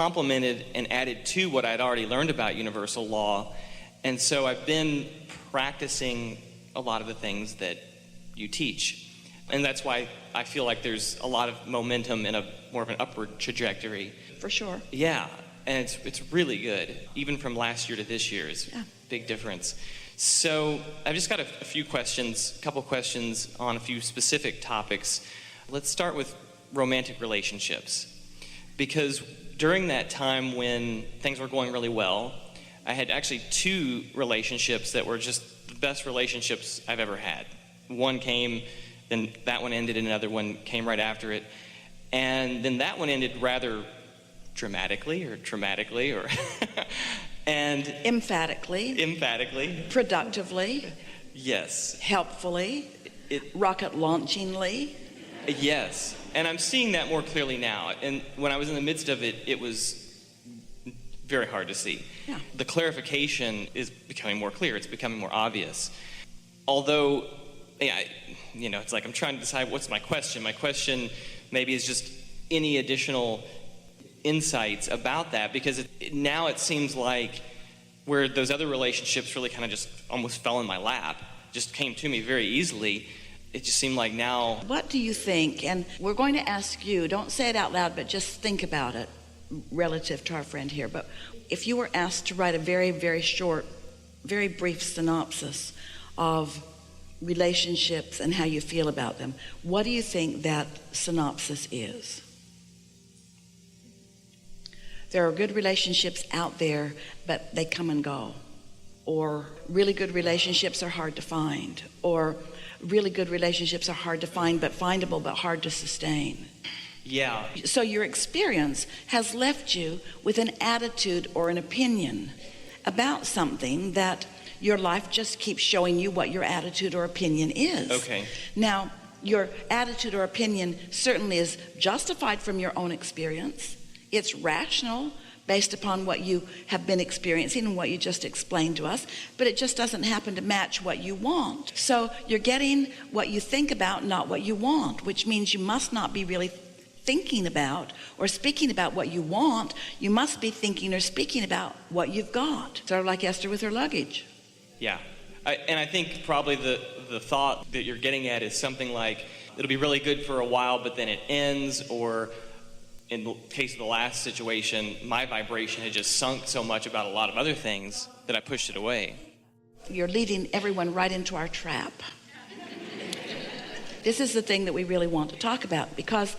complemented and added to what I'd already learned about universal law. And so I've been practicing a lot of the things that you teach. And that's why I feel like there's a lot of momentum in a more of an upward trajectory. For sure. Yeah, and it's really good. Even from last year to this year is a big difference. So I've just got a couple questions on a few specific topics. Let's start with romantic relationships. Because during that time when things were going really well, I had actually 2 relationships that were just the best relationships I've ever had. One came, then that one ended, and another one came right after it. And then that one ended rather dramatically or traumatically or and emphatically, productively, yes, helpfully, rocket launchingly. Yes, and I'm seeing that more clearly now. And when I was in the midst of it, it was very hard to see. Yeah. The clarification is becoming more clear. It's becoming more obvious. Although, it's like I'm trying to decide what's my question. My question maybe is just any additional insights about that, because now it seems like where those other relationships really kind of just almost fell in my lap, just came to me very easily. It just seemed like now... What do you think? And we're going to ask you, don't say it out loud, but just think about it relative to our friend here. But if you were asked to write a very, very short, very brief synopsis of relationships and how you feel about them, what do you think that synopsis is? There are good relationships out there, but they come and go. Or really good relationships are hard to find. Or really good relationships are hard to find, but findable, but hard to sustain. Yeah. So your experience has left you with an attitude or an opinion about something that your life just keeps showing you what your attitude or opinion is. Okay. Now, your attitude or opinion certainly is justified from your own experience. It's rational based upon what you have been experiencing and what you just explained to us, but it just doesn't happen to match what you want. So you're getting what you think about, not what you want, which means you must not be really thinking about or speaking about what you want. You must be thinking or speaking about what you've got. Sort of like Esther with her luggage. Yeah. And I think probably the thought that you're getting at is something like, it'll be really good for a while, but then it ends, or in the case of the last situation, my vibration had just sunk so much about a lot of other things that I pushed it away. You're leading everyone right into our trap. This is the thing that we really want to talk about, because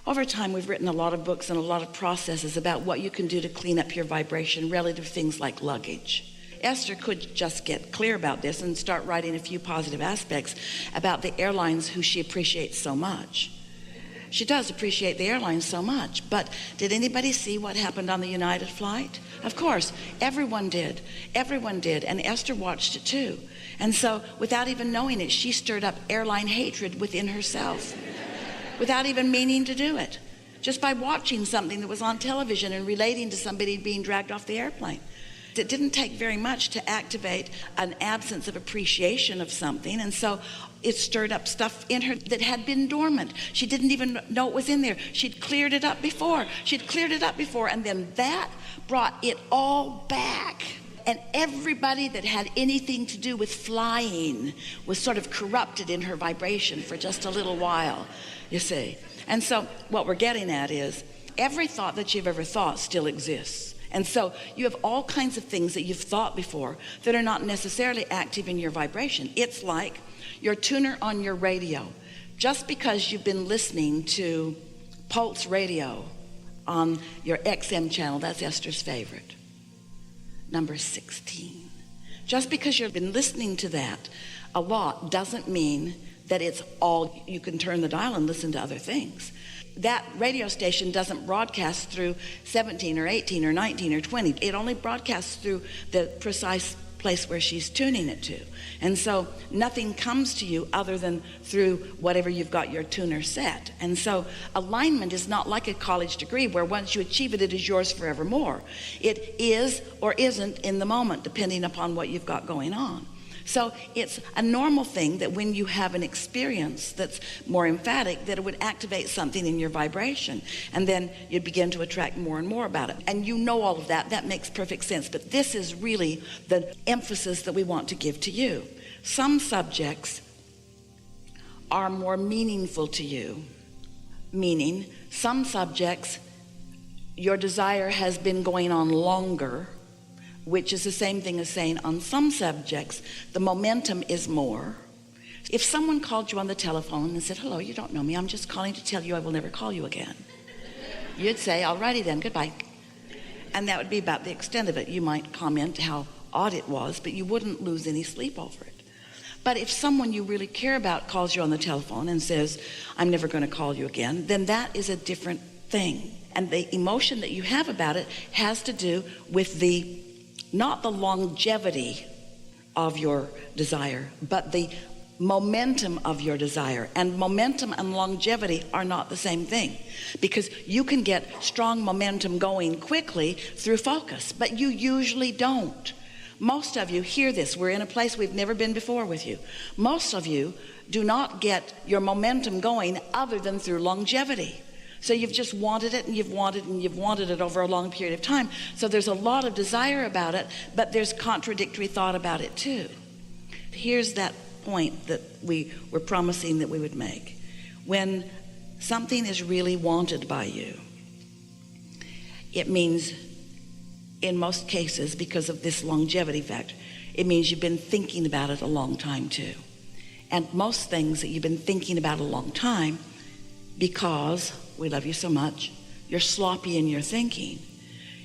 over time we've written a lot of books and a lot of processes about what you can do to clean up your vibration relative to things like luggage. Esther could just get clear about this and start writing a few positive aspects about the airlines who she appreciates so much. She does appreciate the airlines so much, but did anybody see what happened on the United flight? Of course, everyone did. Everyone did, and Esther watched it too. And so, without even knowing it, she stirred up airline hatred within herself, without even meaning to do it, just by watching something that was on television and relating to somebody being dragged off the airplane. It didn't take very much to activate an absence of appreciation of something, and so it stirred up stuff in her that had been dormant. She didn't even know it was in there. She'd cleared it up before, and then that brought it all back. And everybody that had anything to do with flying was sort of corrupted in her vibration for just a little while, you see. And so what we're getting at is every thought that you've ever thought still exists. And so you have all kinds of things that you've thought before that are not necessarily active in your vibration. It's like your tuner on your radio. Just because you've been listening to Pulse Radio on your XM channel, that's Esther's favorite, number 16. Just because you've been listening to that a lot doesn't mean that it's all, you can turn the dial and listen to other things. That radio station doesn't broadcast through 17 or 18 or 19 or 20. It only broadcasts through the precise place where she's tuning it to. And so nothing comes to you other than through whatever you've got your tuner set. And so alignment is not like a college degree where once you achieve it, it is yours forevermore. It is or isn't in the moment, depending upon what you've got going on. So it's a normal thing that when you have an experience that's more emphatic, that it would activate something in your vibration, and then you'd begin to attract more and more about it. And you know all of that. That makes perfect sense. But this is really the emphasis that we want to give to you. Some subjects are more meaningful to you, meaning some subjects, your desire has been going on longer, which is the same thing as saying on some subjects, the momentum is more. If someone called you on the telephone and said, hello, you don't know me, I'm just calling to tell you I will never call you again. You'd say, alrighty then, goodbye. And that would be about the extent of it. You might comment how odd it was, but you wouldn't lose any sleep over it. But if someone you really care about calls you on the telephone and says, I'm never going to call you again, then that is a different thing. And the emotion that you have about it has to do with not the longevity of your desire, but the momentum of your desire. And momentum and longevity are not the same thing, because you can get strong momentum going quickly through focus, but you usually don't. Most of you, hear this, we're in a place we've never been before with you. Most of you do not get your momentum going other than through longevity. So you've just wanted it and you've wanted it over a long period of time. So there's a lot of desire about it, but there's contradictory thought about it too. Here's that point that we were promising that we would make. When something is really wanted by you, it means, in most cases, because of this longevity factor, it means you've been thinking about it a long time too. And most things that you've been thinking about a long time, because we love you so much, you're sloppy in your thinking.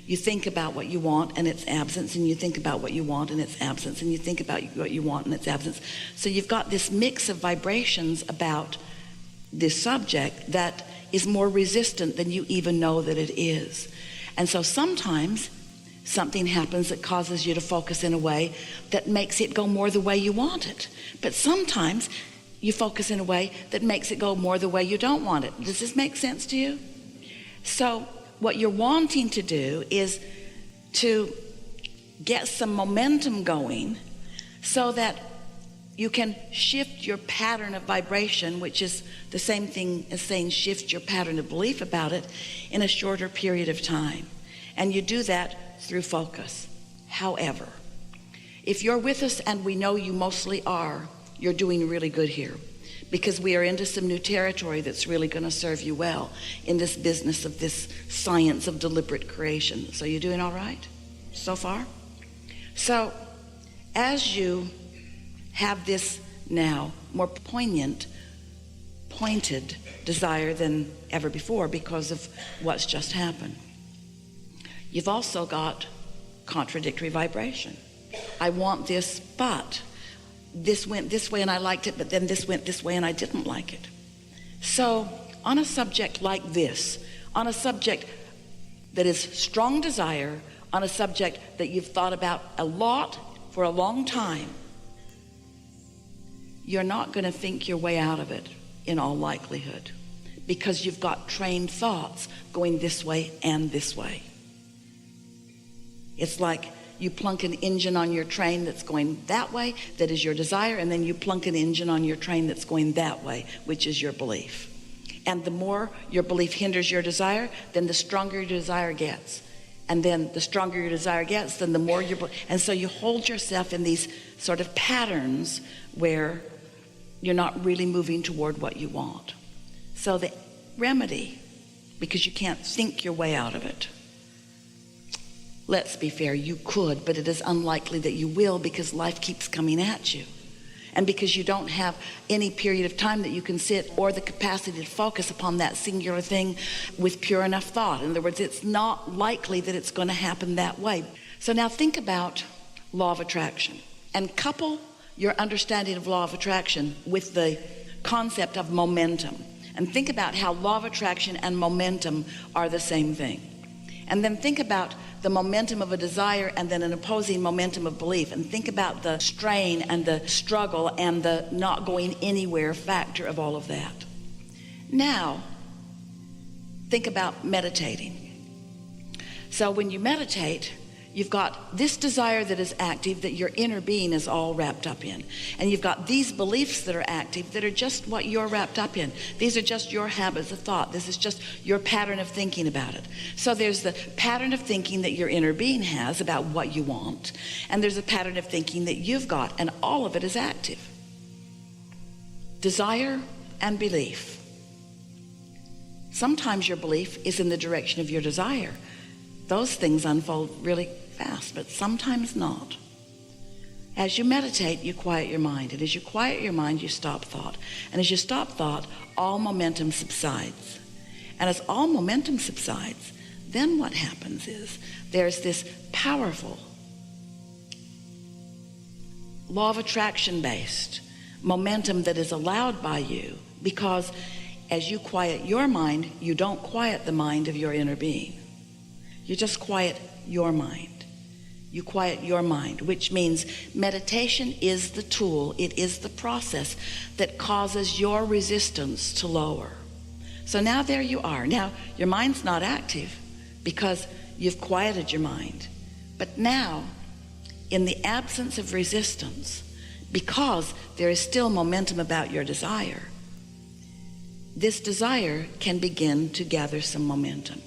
You think about what you want and its absence, and you think about what you want and its absence, and you think about what you want and its absence. So you've got this mix of vibrations about this subject that is more resistant than you even know that it is. And so sometimes something happens that causes you to focus in a way that makes it go more the way you want it. But sometimes you focus in a way that makes it go more the way you don't want it. Does this make sense to you? So what you're wanting to do is to get some momentum going so that you can shift your pattern of vibration, which is the same thing as saying shift your pattern of belief about it, in a shorter period of time. And you do that through focus. However, if you're with us, and we know you mostly are, you're doing really good here, because we are into some new territory that's really going to serve you well in this business of this science of deliberate creation. So you're doing all right so far? So as you have this now more poignant, pointed desire than ever before because of what's just happened, you've also got contradictory vibration. I want this, but this went this way and I liked it, but then this went this way and I didn't like it. So on a subject like this, on a subject that is strong desire, on a subject that you've thought about a lot for a long time, you're not going to think your way out of it in all likelihood, because you've got trained thoughts going this way and this way. It's like you plunk an engine on your train that's going that way, that is your desire, and then you plunk an engine on your train that's going that way, which is your belief. And the more your belief hinders your desire, then the stronger your desire gets. And then the stronger your desire gets, then the more and so you hold yourself in these sort of patterns where you're not really moving toward what you want. So the remedy, because you can't think your way out of it, let's be fair, you could, but it is unlikely that you will, because life keeps coming at you. And because you don't have any period of time that you can sit or the capacity to focus upon that singular thing with pure enough thought. In other words, it's not likely that it's going to happen that way. So now think about law of attraction and couple your understanding of law of attraction with the concept of momentum. And think about how law of attraction and momentum are the same thing. And then think about the momentum of a desire and then an opposing momentum of belief. And think about the strain and the struggle and the not going anywhere factor of all of that. Now, think about meditating. So when you meditate, You've got this desire that is active that your inner being is all wrapped up in. And you've got these beliefs that are active that are just what you're wrapped up in. These are just your habits of thought. This is just your pattern of thinking about it. So there's the pattern of thinking that your inner being has about what you want. And there's a pattern of thinking that you've got, and all of it is active. Desire and belief. Sometimes your belief is in the direction of your desire. Those things unfold really fast, but sometimes not. As you meditate, you quiet your mind. And as you quiet your mind, you stop thought. And as you stop thought, all momentum subsides. And as all momentum subsides, then what happens is there's this powerful law of attraction based momentum that is allowed by you, because as you quiet your mind, you don't quiet the mind of your inner being. You just quiet your mind. You quiet your mind, which means meditation is the tool, it is the process that causes your resistance to lower. So now there you are. Now your mind's not active because you've quieted your mind. But now, in the absence of resistance, because there is still momentum about your desire, this desire can begin to gather some momentum.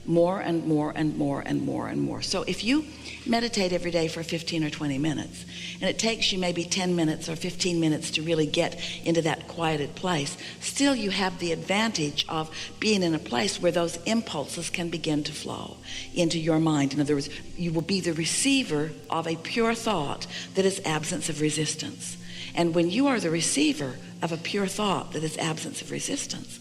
More and more and more and more and more. So if you meditate every day for 15 or 20 minutes, and it takes you maybe 10 minutes or 15 minutes to really get into that quieted place, still you have the advantage of being in a place where those impulses can begin to flow into your mind. In other words, you will be the receiver of a pure thought that is absence of resistance. And when you are the receiver of a pure thought that is absence of resistance,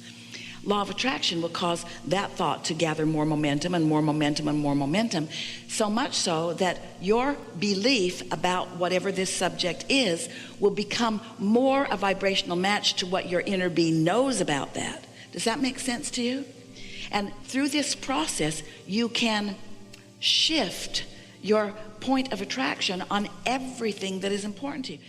law of attraction will cause that thought to gather more momentum and more momentum and more momentum, so much so that your belief about whatever this subject is will become more a vibrational match to what your inner being knows about that. Does that make sense to you? And through this process, you can shift your point of attraction on everything that is important to you.